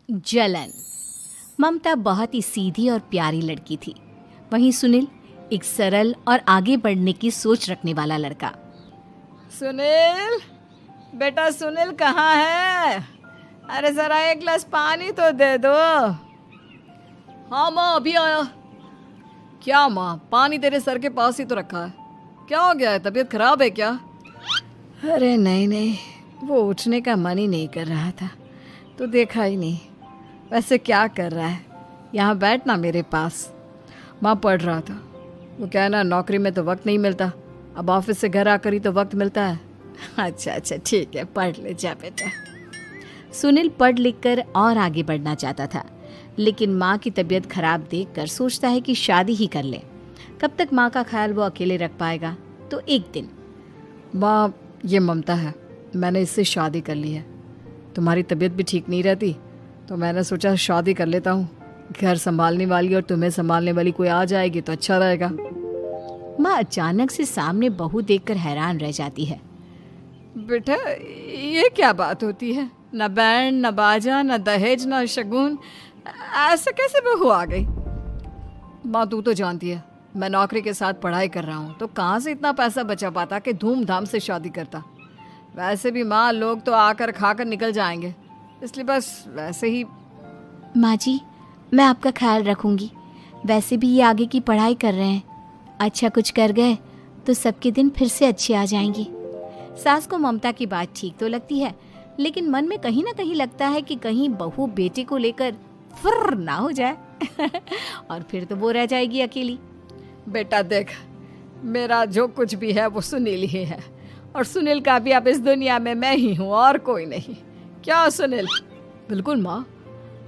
जलन। ममता बहुत ही सीधी और प्यारी लड़की थी, वहीं सुनील एक सरल और आगे बढ़ने की सोच रखने वाला लड़का। सुनील, बेटा सुनील कहाँ है? अरे जरा एक गिलास पानी तो दे दो। हाँ माँ, अभी आया। क्या माँ, पानी तेरे सर के पास ही तो रखा है, क्या हो गया है? तबीयत खराब है क्या? अरे नहीं नहीं, वो उठने का मन ही नहीं कर रहा था तो देखा ही नहीं। वैसे क्या कर रहा है? यहाँ बैठना मेरे पास। माँ पढ़ रहा था। वो कहना नौकरी में तो वक्त नहीं मिलता, अब ऑफिस से घर आकर ही तो वक्त मिलता है। अच्छा अच्छा ठीक है, पढ़ ले जा बेटा। सुनील पढ़ लिख कर और आगे बढ़ना चाहता था, लेकिन माँ की तबीयत खराब देखकर सोचता है कि शादी ही कर ले। कब तक माँ का ख्याल वो अकेले रख पाएगा? तो एक दिन, माँ ये ममता है, मैंने इससे शादी कर ली है। तुम्हारी तबीयत भी ठीक नहीं रहती तो मैंने सोचा शादी कर लेता हूँ। घर संभालने वाली और तुम्हें संभालने वाली कोई आ जाएगी तो अच्छा रहेगा। माँ अचानक से सामने बहू देखकर हैरान रह जाती है। बेटा ये क्या बात होती है? न बैंड, न बाजा, न दहेज, न शगुन, ऐसे कैसे बहू आ गई? माँ तू तो जानती है मैं नौकरी के साथ पढ़ाई कर रहा हूँ, तो कहाँ से इतना पैसा बचा पाता कि धूमधाम से शादी करता। वैसे भी माँ लोग तो आकर खाकर निकल जाएंगे, इसलिए बस वैसे ही। माँ जी, मैं आपका ख्याल रखूंगी। वैसे भी ये आगे की पढ़ाई कर रहे हैं, अच्छा कुछ कर गए तो सबके दिन फिर से अच्छे आ जाएंगे। सास को ममता की बात ठीक तो लगती है, लेकिन मन में कहीं ना कहीं लगता है कि कहीं बहू बेटे को लेकर फुर्र ना हो जाए और फिर तो वो रह जाएगी अकेली। बेटा देख, मेरा जो कुछ भी है वो सुनील ही है, और सुनील का भी अब इस दुनिया में मैं ही हूँ और कोई नहीं। क्या सुनील? बिल्कुल माँ,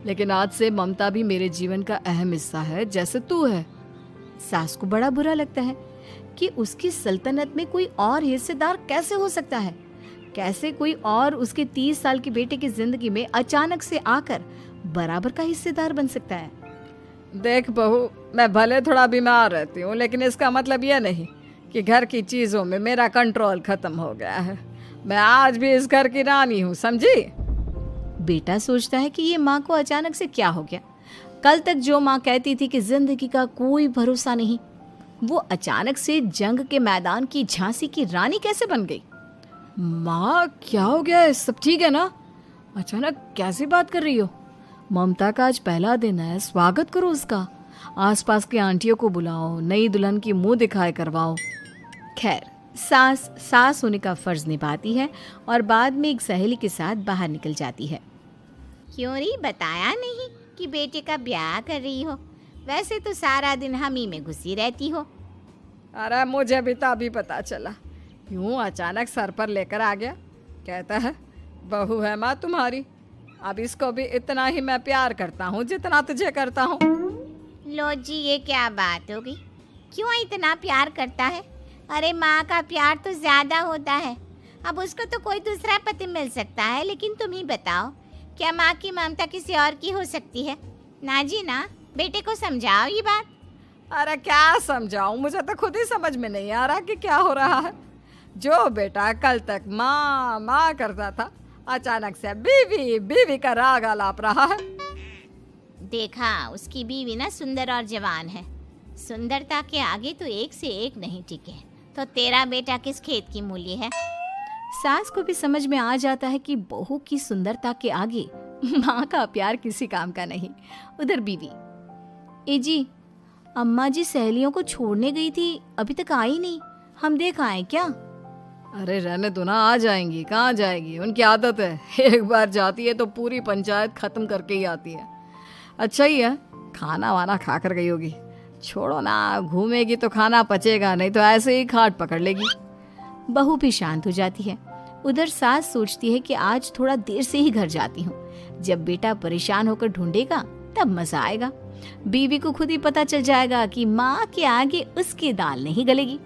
लेकिन आज से ममता भी मेरे जीवन का अहम हिस्सा है, जैसे तू है। सास को बड़ा बुरा लगता है कि उसकी सल्तनत में कोई और हिस्सेदार कैसे हो सकता है। कैसे कोई और उसके 30 साल के बेटे की जिंदगी में अचानक से आकर बराबर का हिस्सेदार बन सकता है। देख बहू, मैं भले थोड़ा बीमार रहती हूँ, लेकिन इसका मतलब यह नहीं कि घर की चीज़ों में मेरा कंट्रोल खत्म हो गया है। मैं आज भी इस घर की रानी हूँ, समझी? बेटा सोचता है कि ये माँ को अचानक से क्या हो गया। कल तक जो माँ कहती थी कि जिंदगी का कोई भरोसा नहीं, वो अचानक से जंग के मैदान की झांसी की रानी कैसे बन गई? माँ क्या हो गया है? सब ठीक है ना? अचानक कैसी बात कर रही हो? ममता का आज पहला दिन है, स्वागत करो उसका। आसपास की आंटियों को बुलाओ, नई दुल्हन की मुंह दिखाए करवाओ। खैर, सास होने का फर्ज निभाती है और बाद में एक सहेली के साथ बाहर निकल जाती है। क्यों नहीं बताया नहीं कि बेटे का ब्याह कर रही हो? वैसे तो सारा दिन हम ही में घुसी रहती हो। अरे मुझे भी तो अभी पता चला, यूं अचानक सर पर लेकर आ गया। कहता है बहू है माँ तुम्हारी, अब इसको भी इतना ही मैं प्यार करता हूँ जितना तुझे करता हूँ। लो जी, ये क्या बात होगी? क्यों इतना प्यार करता है? अरे माँ का प्यार तो ज्यादा होता है। अब उसको तो कोई दूसरा पति मिल सकता है, लेकिन तुम ही बताओ, क्या माँ की ममता किसी और की हो सकती है? ना जी ना, बेटे को समझाओ ये बात। अरे क्या समझाऊं, मुझे तो खुद ही समझ में नहीं आ रहा कि क्या हो रहा है। जो बेटा कल तक माँ माँ करता था, अचानक से बीवी बीवी का राग आलाप रहा है। देखा, उसकी बीवी ना सुंदर और जवान है। सुंदरता के आगे तो एक से एक नहीं टिके, तो तेरा बेटा किस खेत की मूली है? सास को भी समझ में आ जाता है कि बहू की सुंदरता के आगे माँ का प्यार किसी काम का नहीं। उधर बीवी, ए जी, अम्मा जी सहेलियों को छोड़ने गई थी, अभी तक आई नहीं, हम देख आए क्या? अरे रहने दो ना, आ जाएंगी। कहाँ जाएगी, उनकी आदत है, एक बार जाती है तो पूरी पंचायत खत्म करके ही आती है। अच्छा ही है, खाना वाना खा कर गई होगी। छोड़ो ना, घूमेगी तो खाना पचेगा नहीं तो ऐसे ही खाट पकड़ लेगी। बहू भी शांत हो जाती है। उधर सास सोचती है कि आज थोड़ा देर से ही घर जाती हूँ, जब बेटा परेशान होकर ढूंढेगा तब मजा आएगा। बीवी को खुद ही पता चल जाएगा कि माँ के आगे उसकी दाल नहीं गलेगी।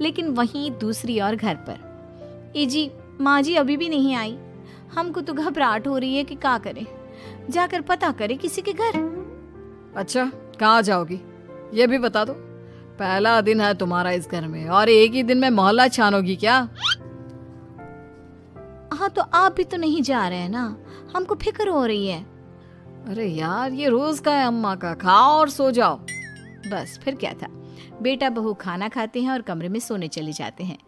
लेकिन वहीं दूसरी ओर घर पर, ए जी, माँ जी अभी भी नहीं आई, हमको तो घबराहट हो रही है कि क्या करें, जाकर पता करें किसी के घर। अच्छा, कहाँ जाओगी ये भी बता दो। पहला दिन है तुम्हारा इस घर में और एक ही दिन में मोहल्ला छानोगी क्या? हाँ, तो आप भी तो नहीं जा रहे हैं ना, हमको फिक्र हो रही है। अरे यार, ये रोज का है अम्मा का, खाओ और सो जाओ। बस फिर क्या था। बेटा बहू खाना खाते हैं और कमरे में सोने चले जाते हैं।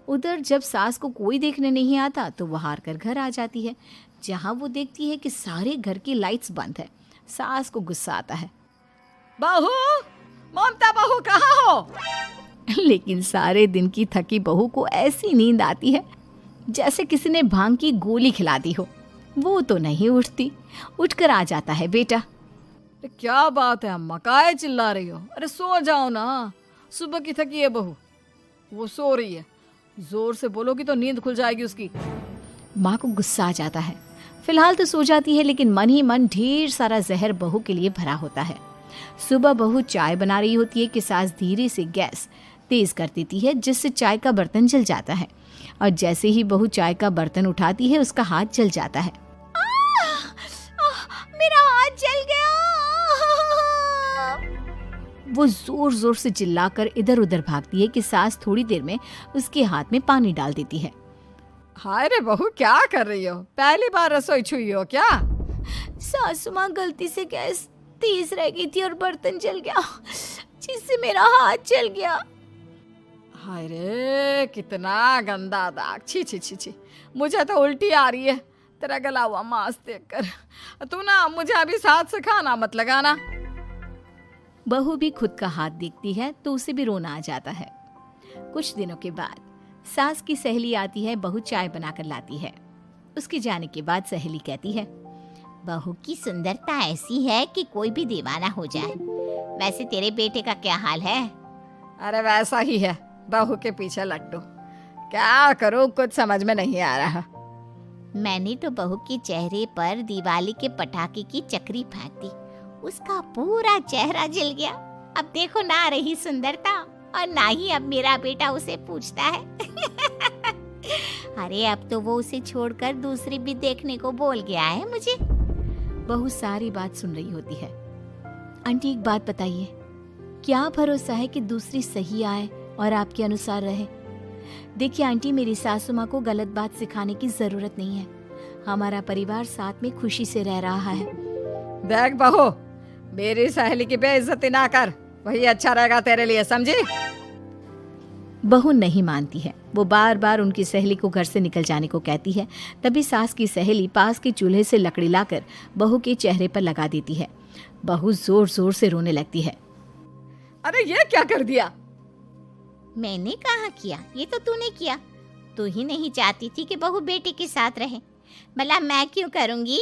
उधर जब सास को कोई देखने नहीं आता तो वो हार कर घर आ जाती है, जहाँ वो देखती है कि सारे घर की लाइट्स बंद है। सास को गुस्सा आता है। बहू, ममता बहू कहाँ हो? लेकिन सारे दिन की थकी बहू को ऐसी नींद आती है जैसे किसी ने भांग की गोली खिला दी हो। वो तो नहीं उठती। उठकर आ जाता है बेटा। अरे क्या बात है अम्मा, काहे चिल्ला रही हो? अरे सो जाओ ना, सुबह की थकी है बहू, वो सो रही है। जोर से बोलोगी तो नींद खुल जाएगी उसकी। माँ को गुस्सा आ जाता है। फिलहाल तो सो जाती है, लेकिन मन ही मन ढेर सारा जहर बहू के लिए भरा होता है। सुबह बहू चाय बना रही होती है कि सास धीरे से गैस तेज कर देती है, जिससे चाय का बर्तन जल जाता है। और जैसे ही बहू चाय का बर्तन उठाती है उसका हाथ जल जाता है। मेरा हाथ जल गया। वो जोर जोर से चिल्लाकर इधर उधर भागती है कि सास थोड़ी देर में उसके हाथ में पानी डाल देती है। हाय रे बहू, क्या कर रही हो? पहली बार रसोई छुई हो क्या? सासू माँ गलती से गैस तेज रह गई थी और बर्तन जल गया, जिससे मेरा हाथ जल गया। हाय रे, कितना गंदा दाग। छी छी छी छी, मुझे तो उल्टी आ रही है तेरा गला हुआ मांस देखकर। तू ना मुझे अभी साथ से खाना मत लगाना। बहू भी खुद का हाथ देखती है तो उसे भी रोना आ जाता है। कुछ दिनों के बाद सास की सहेली आती है। बहू चाय बनाकर लाती है। उसके जाने के बाद सहेली कहती है, बहू की सुंदरता ऐसी है कि कोई भी दीवाना हो जाए। वैसे तेरे बेटे का क्या हाल है? अरे वैसा ही है, बहू के पीछे लट्टू। क्या करूं, कुछ समझ में नहीं आ रहा। मैंने तो बहू के चेहरे पर दिवाली के पटाखे की चक्री फेंक दी, उसका पूरा चेहरा जल गया। अब देखो ना रही सुंदरता, और ना ही अब मेरा बेटा उसे पूछता है। अरे अब तो वो उसे छोड़कर दूसरी भी देखने को बोल गया है मुझे। बहू सारी बात सुन रही होती है। आंटी एक बात बताइए, क्या भरोसा है कि दूसरी सही आए और आपके अनुसार रहे? देखिए आंटी, मेरी सासू माँ को गलत बात सिखाने की जरूरत नहीं है। हमारा परिवार साथ में खुशी से रह रहा है। देख बहू, मेरी सहेली की बेइज्जती ना कर, वही अच्छा रहेगा तेरे लिए, समझी? बहू नहीं मानती है। वो बार बार उनकी सहेली को घर से निकल जाने को कहती है। तभी सास की सहेली पास के चूल्हे से लकड़ी लाकर बहू के चेहरे पर लगा देती है। बहू जोर जोर से रोने लगती है। अरे ये क्या कर दिया? मैंने कहाँ किया, ये तो तूने किया। तू ही नहीं चाहती थी कि बहू बेटे के साथ रहे, भला मैं क्यों करूँगी?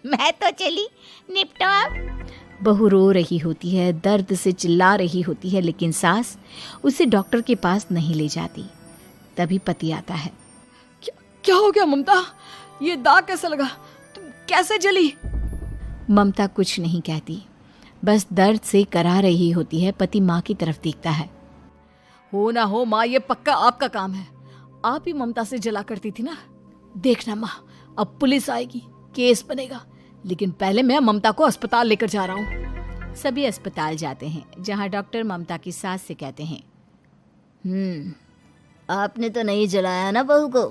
मैं तो चली, निपटो अब। बहू रो रही होती है, दर्द से चिल्ला रही होती है, लेकिन सास उसे डॉक्टर के पास नहीं ले जाती। तभी पति आता है। क्या हो गया ममता? ये दाग कैसे लगा? तुम कैसे जली? ममता कुछ नहीं कहती, बस दर्द से करा रही होती है। पति माँ की तरफ देखता है। हो ना हो माँ, ये पक्का आपका काम है। आप ही ममता से जला करती थी ना। देखना माँ, अब पुलिस आएगी, केस बनेगा, लेकिन पहले मैं ममता को अस्पताल लेकर जा रहा हूँ। सभी अस्पताल जाते हैं, जहाँ डॉक्टर ममता की सास से कहते हैं, आपने तो नहीं जलाया ना बहू को?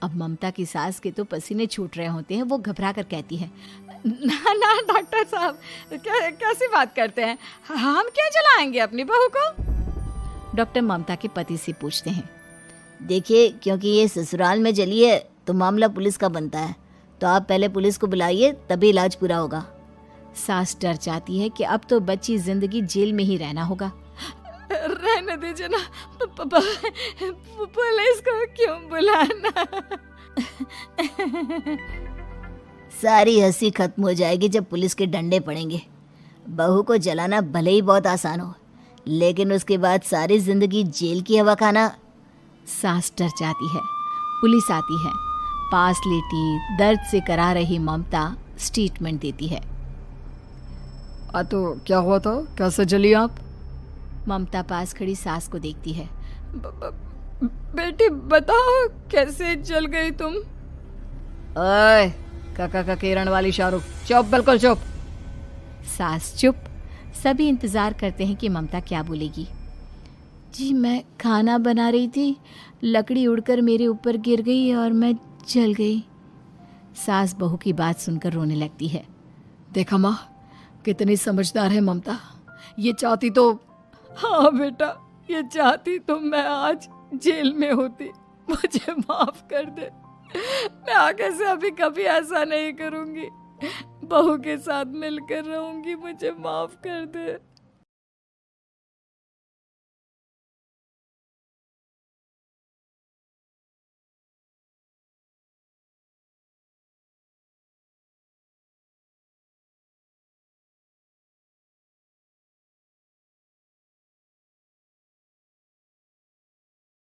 अब ममता की सास के तो पसीने छूट रहे होते हैं। वो घबरा कर कहती है, ना ना डॉक्टर साहब, कैसी बात करते हैं? हम क्या जलाएंगे अपनी बहू को? डॉक्टर ममता के पति से पूछते हैं। देखिए, क्योंकि ये ससुराल में जली है तो मामला पुलिस का बनता है, तो आप पहले पुलिस को बुलाइए, तभी इलाज पूरा होगा। सास डर जाती है कि अब तो बच्ची जिंदगी जेल में ही रहना होगा। रहने दीजिए ना, पुलिस को क्यों बुलाना? सारी हंसी खत्म हो जाएगी जब पुलिस के डंडे पड़ेंगे। बहू को जलाना भले ही बहुत आसान हो, लेकिन उसके बाद सारी जिंदगी जेल की हवा खाना। सास डर जाती है। पुलिस आती है। पास लेटी दर्द से करा रही ममता स्टेटमेंट देती है। तो क्या हुआ था? कैसे जली आप? ममता पास खड़ी सास को देखती है। बेटी बताओ, कैसे जल गई तुम? ओए, काका का किरण वाली शाहरुख, चुप, बिल्कुल चुप। सास चुप। सभी इंतजार करते हैं कि ममता क्या बोलेगी। जी, मैं खाना बना रही थी, लकड़ी उड़कर मेरे ऊपर गिर गई और मैं जल गई। सास बहू की बात सुनकर रोने लगती है। देखा माँ, कितनी समझदार है ममता। ये चाहती तो, हाँ बेटा, ये चाहती तो मैं आज जेल में होती। मुझे माफ कर दे। मैं आगे से अभी कभी ऐसा नहीं करूंगी। बहू के साथ मिलकर रहूंगी। मुझे माफ कर दे।